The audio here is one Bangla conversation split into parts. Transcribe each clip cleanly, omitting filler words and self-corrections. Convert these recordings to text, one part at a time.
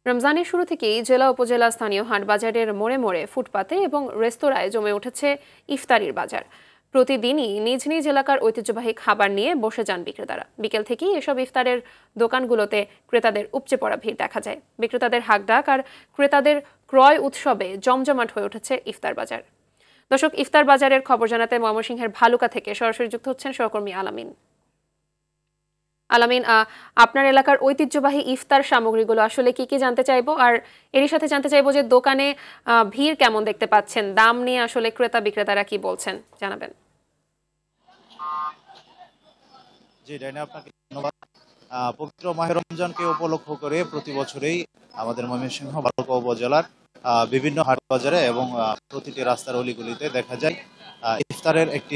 রমজানের শুরু থেকেই জেলা উপজেলা স্থানীয় হাটবাজারের মোড়ে মোড়ে ফুটপাতে এবং রেস্তোরাঁয় জমে উঠেছে ইফতারির বাজার। প্রতিদিনই নিজ নিজ এলাকার ঐতিহ্যবাহী খাবার নিয়ে বসে যান বিক্রেতারা। বিকেল থেকেই এসব ইফতারের দোকানগুলোতে ক্রেতাদের উপচে পড়া ভিড় দেখা যায়। বিক্রেতাদের হাঁকডাক আর ক্রেতাদের ক্রয় উৎসবে জমজমাট হয়ে উঠেছে ইফতার বাজার। দর্শক, ইফতার বাজারের খবর জানাতে ময়মনসিংহের ভালুকা থেকে সরাসরি যুক্ত হচ্ছেন সহকর্মী আলামিন। আপনার এলাকার ঐতিহ্যবাহী ইফতার সামগ্রীগুলো আসলে কি কি জানতে চাইবো, আর এরই সাথে জানতে চাইবো যে দোকানে ভিড় কেমন দেখতে পাচ্ছেন, দাম নিয়ে আসলে ক্রেতা বিক্রেতারা কি বলছেন, জানাবেন। জি ডাইনা, আপনাকে ধন্যবাদ। পবিত্র মাহে রমজানকে উপলক্ষ করে প্রতি বছরেই আমাদের ময়মনসিংহ ভালুকা উপজেলার বিভিন্ন হাট বাজারে এবং প্রতিটি রাস্তার অলিগলিতে দেখা যায় ইফতারের একটি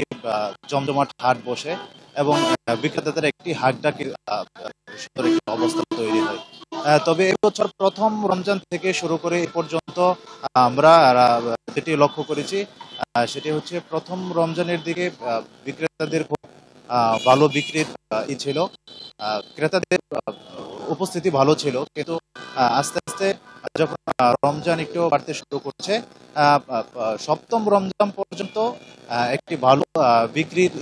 জমজমাট হাট বসে এবং বিক্রেতাদের একটি হাটডাকের সুন্দর একটি অবস্থা তৈরি হয়। তবে এবছর প্রথম রমজান থেকে শুরু করে এ পর্যন্ত আমরা যেটি লক্ষ্য করেছি সেটি হচ্ছে প্রথম রমজানের দিকে বিক্রেতাদের খুব ভালো বিক্রির ছিল, ক্রেতাদের উপস্থিতি ভালো ছিল, কিন্তু আস্তে আস্তে যখন রমজান একটু বাড়তে শুরু করছে, সপ্তম রমজান পর্যন্ত একটি ভালো বিক্রির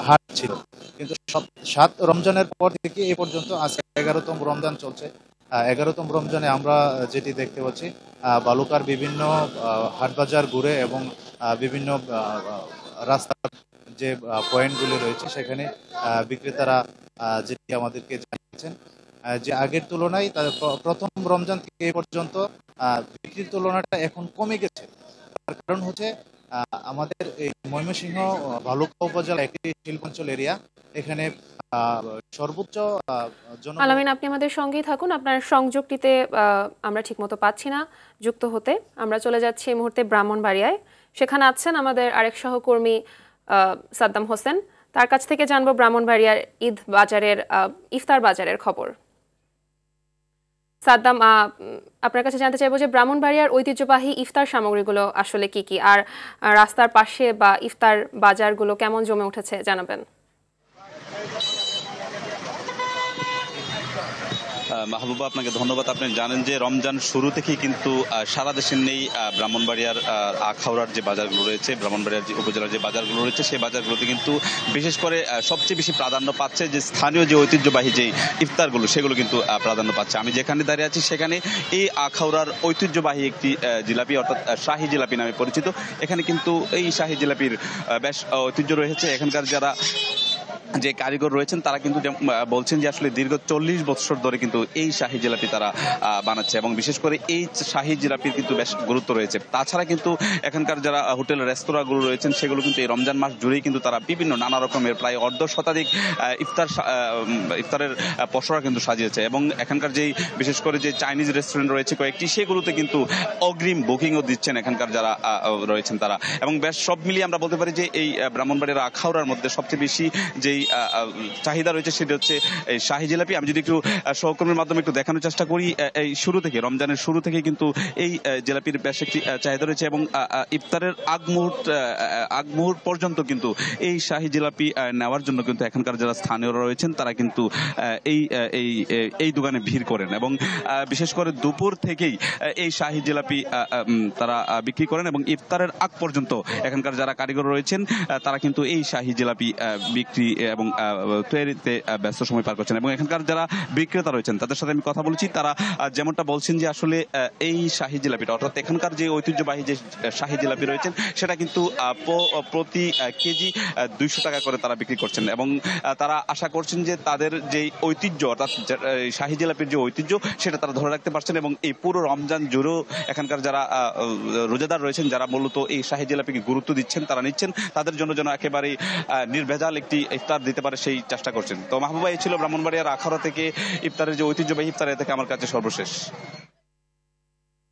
হাট ছিল, কিন্তু 7 রমজানের পর থেকে এ পর্যন্ত আজকে 11তম রমজান চলছে। 11তম রমজানে আমরা যেটি দেখতে পাচ্ছি বালুকার বিভিন্ন হাটবাজার ঘুরে এবং বিভিন্ন রাস্তার যে পয়েন্টগুলি রয়েছে সেখানে বিক্রেতারা যেটি আমাদেরকে জানিয়েছেন যে আগের তুলনায় প্রথম রমজান থেকে এ পর্যন্ত বিক্রির তুলনাটা এখন কমে গেছে। তার কারণ হচ্ছে আমাদের এই ময়মনসিংহ ভালুকা উপজেলা একটি শিল্পাঞ্চল এরিয়া, এখানে সর্বোচ্চ আলামিন, আপনি আমাদের সঙ্গেই থাকুন। আপনার সংযোগটিতে আমরা ঠিকমতো পাচ্ছি না যুক্ত হতে। আমরা চলে যাচ্ছি এই মুহূর্তে ব্রাহ্মণবাড়িয়ায়। সেখানে আছেন আমাদের আরেক সহকর্মী সাদ্দাম হোসেন। তার কাছ থেকে জানবো ব্রাহ্মণবাড়িয়ার ঈদ বাজারের ইফতার বাজারের খবর। সাদ্দাম, আপনার কাছে জানতে চাইবো যে ব্রাহ্মণবাড়িয়ার ঐতিহ্যবাহী ইফতার সামগ্রীগুলো আসলে কি কি, আর রাস্তার পাশে বা ইফতার বাজারগুলো কেমন জমে উঠেছে, জানাবেন। মাহবুবা, আপনাকে ধন্যবাদ। আপনি জানেন যে রমজান শুরু থেকেই কিন্তু সারা দেশের নেই ব্রাহ্মণবাড়িয়ার আখাউড়ার যে বাজারগুলো রয়েছে, ব্রাহ্মণবাড়িয়ার যে উপজেলার যে বাজারগুলো রয়েছে, সেই বাজারগুলোতে কিন্তু বিশেষ করে সবচেয়ে বেশি প্রাধান্য পাচ্ছে যে স্থানীয় যে ঐতিহ্যবাহী যে ইফতারগুলো, সেগুলো কিন্তু প্রাধান্য পাচ্ছে। আমি যেখানে দাঁড়িয়ে আছি সেখানে এই আখাউড়ার ঐতিহ্যবাহী একটি জিলাপি, অর্থাৎ শাহী জিলাপি নামে পরিচিত। এখানে কিন্তু এই শাহী জিলাপির বেশ ঐতিহ্য রয়েছে। এখানকার যারা যে কারিগর রয়েছেন তারা কিন্তু বলছেন যে আসলে দীর্ঘ 40 বছর ধরে কিন্তু এই শাহী জিলাপি তারা বানাচ্ছে, এবং বিশেষ করে এই শাহী জিলাপির কিন্তু বেশ গুরুত্ব রয়েছে। তাছাড়া কিন্তু এখানকার যারা হোটেল রেস্তোরাঁগুলো রয়েছেন সেগুলো কিন্তু এই রমজান মাস জুড়েই কিন্তু তারা বিভিন্ন নানা রকমের প্রায় 1.5 শতাধিক ইফতারের পসরা কিন্তু সাজিয়েছে, এবং এখানকার যেই বিশেষ করে যে চাইনিজ রেস্টুরেন্ট রয়েছে কয়েকটি, সেগুলোতে কিন্তু অগ্রিম বুকিংও দিচ্ছেন এখানকার যারা রয়েছেন তারা। এবং বেশ সব মিলিয়ে আমরা বলতে পারি যে এই ব্রাহ্মণবাড়িয়ার আখাউড়ার মধ্যে সবচেয়ে বেশি যেই চাহিদা রয়েছে সেটা হচ্ছে এই শাহী জিলাপি। আমি যদি একটু সহকর্মীর মাধ্যমে একটু দেখানোর চেষ্টা করি, এই শুরু থেকে রমজানের শুরু থেকে কিন্তু এই জিলাপির বেশ একটি চাহিদা রয়েছে, এবং ইফতারের আগ মুহূর্ত পর্যন্ত কিন্তু এই শাহী জিলাপি নেওয়ার জন্য কিন্তু এখানকার যারা স্থানীয়রা রয়েছেন তারা কিন্তু এই দোকানে ভিড় করেন, এবং বিশেষ করে দুপুর থেকেই এই শাহী জিলাপি তারা বিক্রি করেন, এবং ইফতারের আগ পর্যন্ত এখানকার যারা কারিগর রয়েছেন তারা কিন্তু এই শাহী জিলাপি বিক্রি এবং তৈরিতে ব্যস্ত সময় পার করছেন। এবং এখানকার যারা বিক্রেতা রয়েছেন তাদের সাথে আমি কথা বলেছি, তারা যেমনটা বলছেন যে আসলে এই শাহী জিলাপিটা, অর্থাৎ এখানকার যে ঐতিহ্যবাহী যে শাহী জিলাপি রয়েছেন সেটা কিন্তু প্রতি কেজি 200 টাকা করে তারা বিক্রি করছেন, এবং তারা আশা করছেন যে তাদের যে ঐতিহ্য, অর্থাৎ শাহী জিলাপির যে ঐতিহ্য সেটা তারা ধরে রাখতে পারছেন, এবং এই পুরো রমজান জুড়েও এখানকার যারা রোজাদার রয়েছেন যারা মূলত এই শাহী জিলাপিকে গুরুত্ব দিচ্ছেন, তারা নিচ্ছেন, তাদের জন্য যেন একেবারে নির্ভেজাল একটি ইফতার দিতে পারে সেই চেষ্টা করছেন। তো মাহবুবা, এই ছিল ব্রাহ্মণবাড়িয়ার আখাউড়া থেকে ইফতারের যে ঐতিহ্যবাহী ইফতার, থেকে আমার কাছে সর্বশেষ।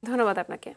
ধন্যবাদ আপনাকে।